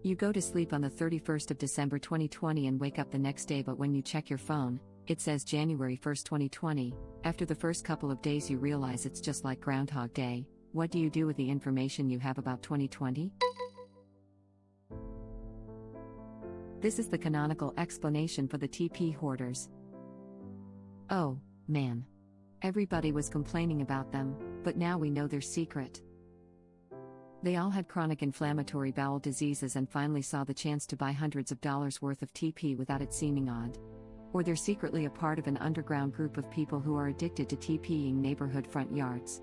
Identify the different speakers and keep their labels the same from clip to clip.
Speaker 1: You go to sleep on the 31st of December 2020 and wake up the next day, but when you check your phone, it says January 1st, 2020. After the first couple of days you realize it's just like Groundhog Day. What do you do with the information you have about 2020? This is the canonical explanation for the TP hoarders. Oh, man. Everybody was complaining about them, but now we know their secret. They all had chronic inflammatory bowel diseases and finally saw the chance to buy hundreds of dollars worth of TP without it seeming odd. Or they're secretly a part of an underground group of people who are addicted to TPing neighborhood front yards.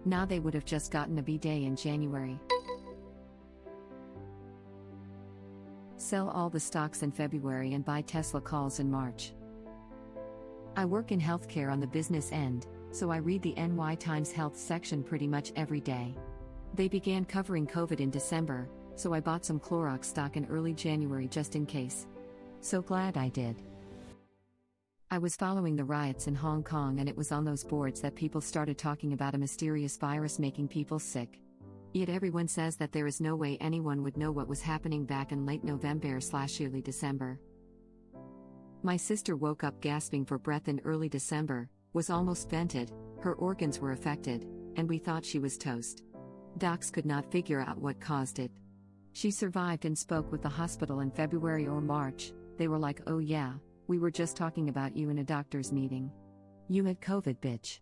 Speaker 1: Nah, they would have just gotten a B-day in January. Sell all the stocks in February and buy Tesla calls in March. I work in healthcare on the business end, so I read the NY Times Health section pretty much every day. They began covering COVID in December, so I bought some Clorox stock in early January just in case. So glad I did. I was following the riots in Hong Kong, and it was on those boards that people started talking about a mysterious virus making people sick. Yet everyone says that there is no way anyone would know what was happening back in late November/early December. My sister woke up gasping for breath in early December, was almost vented, her organs were affected, and we thought she was toast. Docs could not figure out what caused it. She survived and spoke with the hospital in February or March. They were like, "Oh yeah, we were just talking about you in a doctor's meeting. You had COVID, bitch."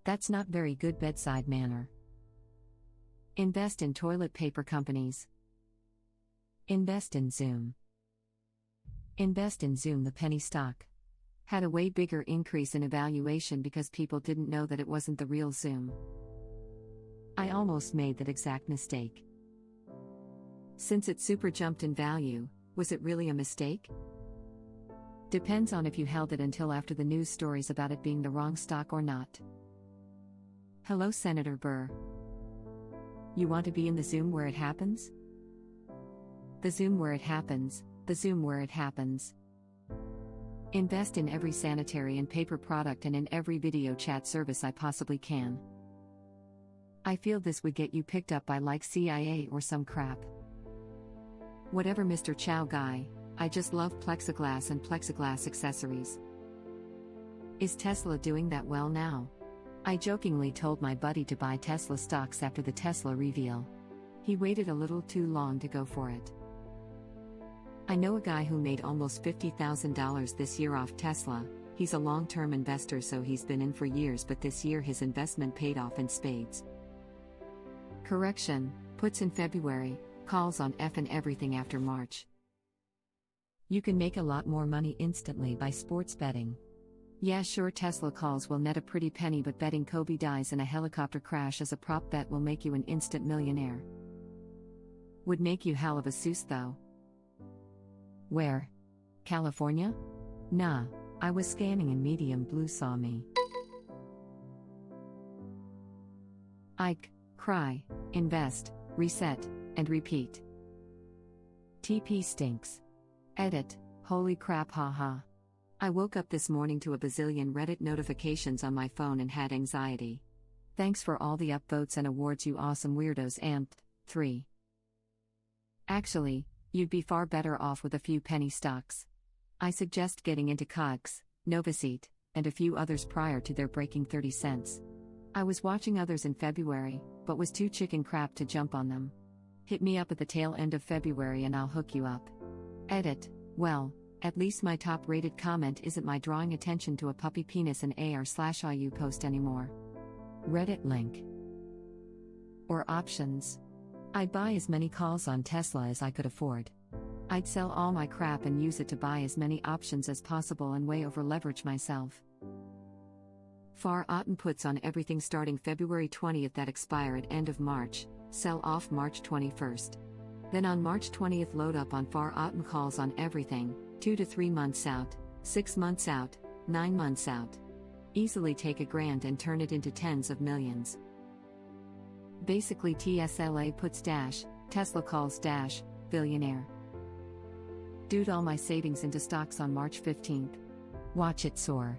Speaker 1: That's not very good bedside manner. Invest in toilet paper companies. Invest in Zoom. Invest in Zoom, the penny stock. Had a way bigger increase in evaluation because people didn't know that it wasn't the real Zoom. I almost made that exact mistake. Since it super jumped in value, was it really a mistake? Depends on if you held it until after the news stories about it being the wrong stock or not. Hello, Senator Burr. You want to be in the Zoom where it happens? The Zoom where it happens, the Zoom where it happens. Invest in every sanitary and paper product and in every video chat service I possibly can. I feel this would get you picked up by like CIA or some crap. Whatever, Mr. Chow guy, I just love plexiglass and plexiglass accessories. Is Tesla doing that well now? I jokingly told my buddy to buy Tesla stocks after the Tesla reveal. He waited a little too long to go for it. I know a guy who made almost $50,000 this year off Tesla. He's a long-term investor, so he's been in for years, but this year his investment paid off in spades. Correction, puts in February, calls on F and everything after March. You can make a lot more money instantly by sports betting. Yeah, sure, Tesla calls will net a pretty penny, but betting Kobe dies in a helicopter crash as a prop bet will make you an instant millionaire. Would make you hell of a Seuss though. Where? California? Nah, I was scanning and Medium Blue saw me. Ike, cry, invest, reset, and repeat. TP stinks. Edit, holy crap, haha. I woke up this morning to a bazillion Reddit notifications on my phone and had anxiety. Thanks for all the upvotes and awards, you awesome weirdos. Amped. 3. Actually, you'd be far better off with a few penny stocks. I suggest getting into Cogs, Novaseat, and a few others prior to their breaking 30 cents. I was watching others in February, but was too chicken crap to jump on them. Hit me up at the tail end of February and I'll hook you up. Edit, well, at least my top-rated comment isn't my drawing attention to a puppy penis and AR/IU post anymore. Reddit link. Or options. I'd buy as many calls on Tesla as I could afford. I'd sell all my crap and use it to buy as many options as possible and way over-leverage myself. FAR Otten puts on everything starting February 20th that expire at end of March, sell off March 21st. Then on March 20th load up on FAR Otten calls on everything, 2 to 3 months out, 6 months out, 9 months out. Easily take $1,000 and turn it into tens of millions. Basically TSLA puts dash, Tesla calls dash, billionaire. Dude, all my savings into stocks on March 15th. Watch it soar.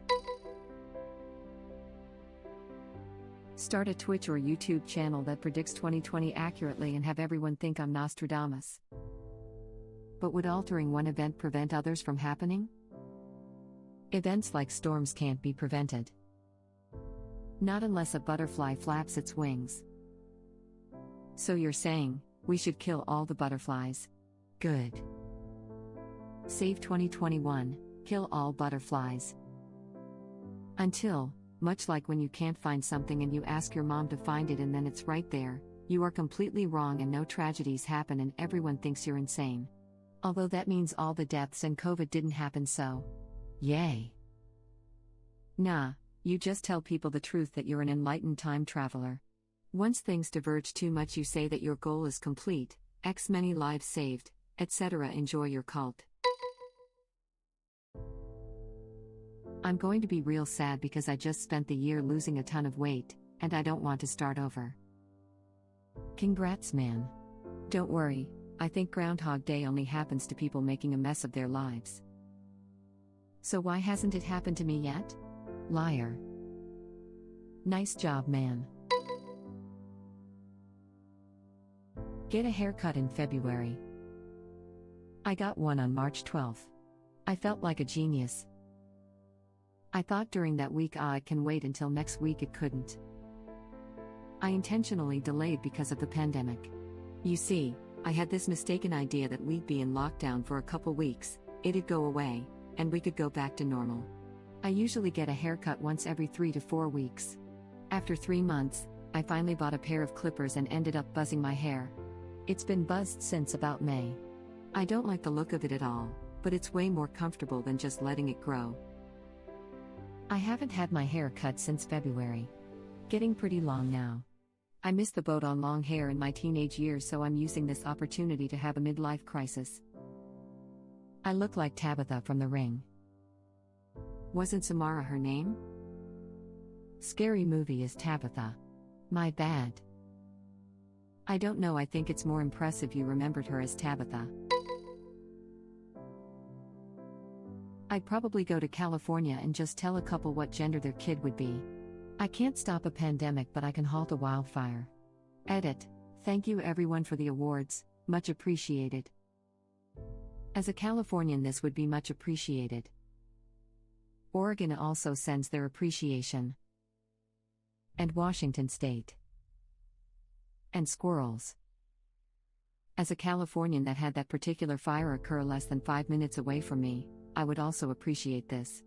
Speaker 1: Start a Twitch or YouTube channel that predicts 2020 accurately and have everyone think I'm Nostradamus. But would altering one event prevent others from happening? Events like storms can't be prevented. Not unless a butterfly flaps its wings. So you're saying, we should kill all the butterflies? Good. Save 2021, kill all butterflies. Until, much like when you can't find something and you ask your mom to find it and then it's right there, you are completely wrong and no tragedies happen and everyone thinks you're insane. Although that means all the deaths and COVID didn't happen, so yay. Nah, you just tell people the truth that you're an enlightened time traveler. Once things diverge too much, you say that your goal is complete, X many lives saved, etc. Enjoy your cult. I'm going to be real sad because I just spent the year losing a ton of weight, and I don't want to start over. Congrats, man. Don't worry, I think Groundhog Day only happens to people making a mess of their lives. So why hasn't it happened to me yet? Liar. Nice job, man. Get a haircut in February. I got one on March 12th. I felt like a genius. I thought during that week I can wait until next week. It couldn't. I intentionally delayed because of the pandemic. You see, I had this mistaken idea that we'd be in lockdown for a couple weeks, it'd go away, and we could go back to normal. I usually get a haircut once every 3 to 4 weeks. After 3 months, I finally bought a pair of clippers and ended up buzzing my hair. It's been buzzed since about May. I don't like the look of it at all, but it's way more comfortable than just letting it grow. I haven't had my hair cut since February. Getting pretty long now. I missed the boat on long hair in my teenage years, so I'm using this opportunity to have a midlife crisis. I look like Tabitha from The Ring. Wasn't Samara her name? Scary Movie is Tabitha. My bad. I don't know, I think it's more impressive you remembered her as Tabitha. I'd probably go to California and just tell a couple what gender their kid would be. I can't stop a pandemic, but I can halt a wildfire. Edit. Thank you everyone for the awards, much appreciated. As a Californian, this would be much appreciated. Oregon also sends their appreciation. And Washington State. And squirrels. As a Californian that had that particular fire occur less than 5 minutes away from me, I would also appreciate this.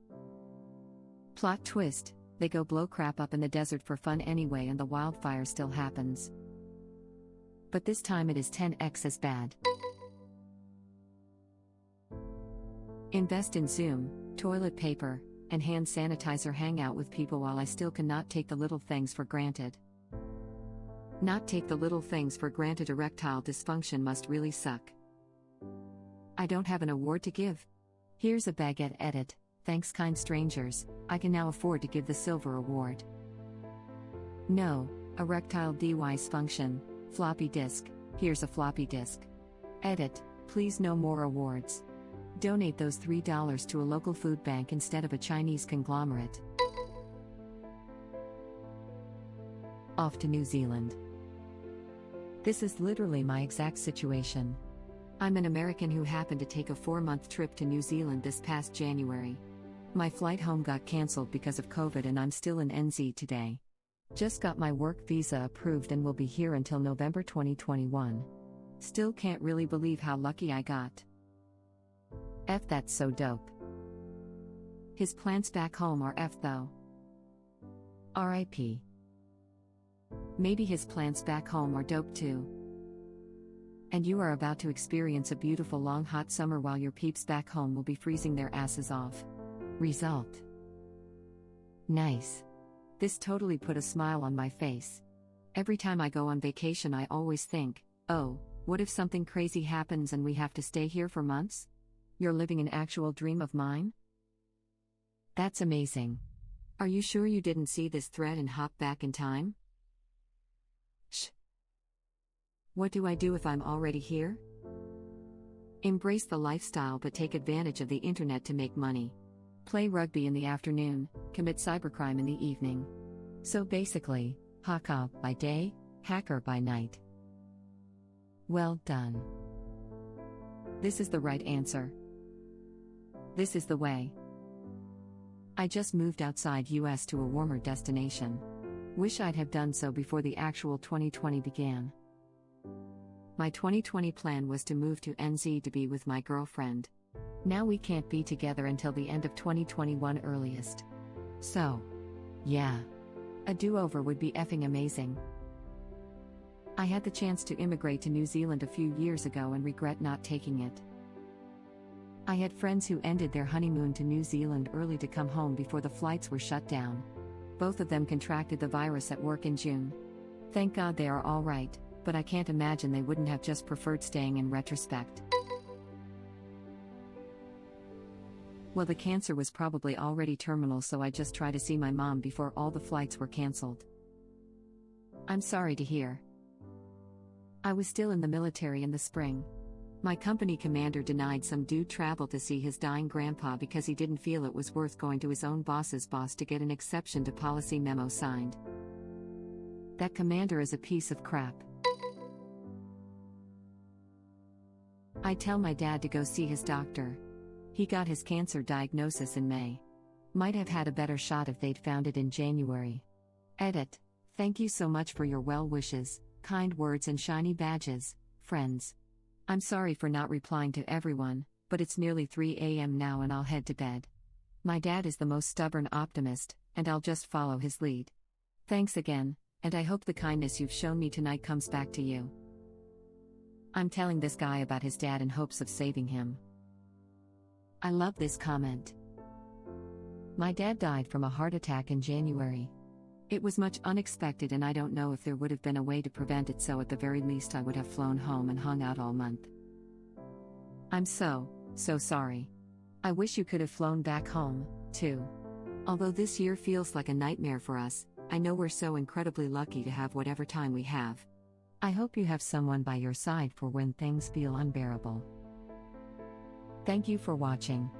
Speaker 1: Plot twist, they go blow crap up in the desert for fun anyway and the wildfire still happens. But this time it is 10x as bad. Invest in Zoom, toilet paper, and hand sanitizer. Hang out with people while I still cannot take the little things for granted. Not take the little things for granted. Erectile dysfunction must really suck. I don't have an award to give. Here's a baguette. Edit. Thanks, kind strangers, I can now afford to give the silver award. No, erectile dysfunction, floppy disk, here's a floppy disk. Edit, please no more awards. Donate those $3 to a local food bank instead of a Chinese conglomerate. Off to New Zealand. This is literally my exact situation. I'm an American who happened to take a 4-month trip to New Zealand this past January. My flight home got cancelled because of COVID and I'm still in NZ today. Just got my work visa approved and will be here until November 2021. Still can't really believe how lucky I got. F, that's so dope. His plants back home are F though. RIP. Maybe his plants back home are dope too. And you are about to experience a beautiful long hot summer while your peeps back home will be freezing their asses off. Result. Nice. This totally put a smile on my face. Every time I go on vacation I always think, oh, what if something crazy happens and we have to stay here for months? You're living an actual dream of mine? That's amazing. Are you sure you didn't see this thread and hop back in time? Shh. What do I do if I'm already here? Embrace the lifestyle but take advantage of the internet to make money. Play rugby in the afternoon, commit cybercrime in the evening. So basically, Haka by day, hacker by night. Well done. This is the right answer. This is the way. I just moved outside US to a warmer destination. Wish I'd have done so before the actual 2020 began. My 2020 plan was to move to NZ to be with my girlfriend. Now we can't be together until the end of 2021 earliest. So, yeah. A do-over would be effing amazing. I had the chance to immigrate to New Zealand a few years ago and regret not taking it. I had friends who ended their honeymoon to New Zealand early to come home before the flights were shut down. Both of them contracted the virus at work in June. Thank God they are all right, but I can't imagine they wouldn't have just preferred staying in retrospect. Well, the cancer was probably already terminal, so I just tried to see my mom before all the flights were cancelled. I'm sorry to hear. I was still in the military in the spring. My company commander denied some dude travel to see his dying grandpa because he didn't feel it was worth going to his own boss's boss to get an exception to policy memo signed. That commander is a piece of crap. I tell my dad to go see his doctor. He got his cancer diagnosis in May. Might have had a better shot if they'd found it in January. Edit. Thank you so much for your well wishes, kind words and shiny badges, friends. I'm sorry for not replying to everyone, but it's nearly 3 a.m. now and I'll head to bed. My dad is the most stubborn optimist, and I'll just follow his lead. Thanks again, and I hope the kindness you've shown me tonight comes back to you. I'm telling this guy about his dad in hopes of saving him. I love this comment. My dad died from a heart attack in January. It was much unexpected and I don't know if there would have been a way to prevent it, so at the very least I would have flown home and hung out all month. I'm so sorry. I wish you could have flown back home, too. Although this year feels like a nightmare for us, I know we're so incredibly lucky to have whatever time we have. I hope you have someone by your side for when things feel unbearable. Thank you for watching.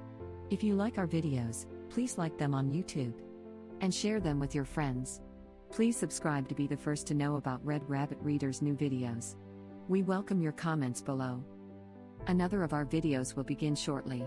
Speaker 1: If you like our videos, please like them on YouTube. And share them with your friends. Please subscribe to be the first to know about Red Rabbit Reader's new videos. We welcome your comments below. Another of our videos will begin shortly.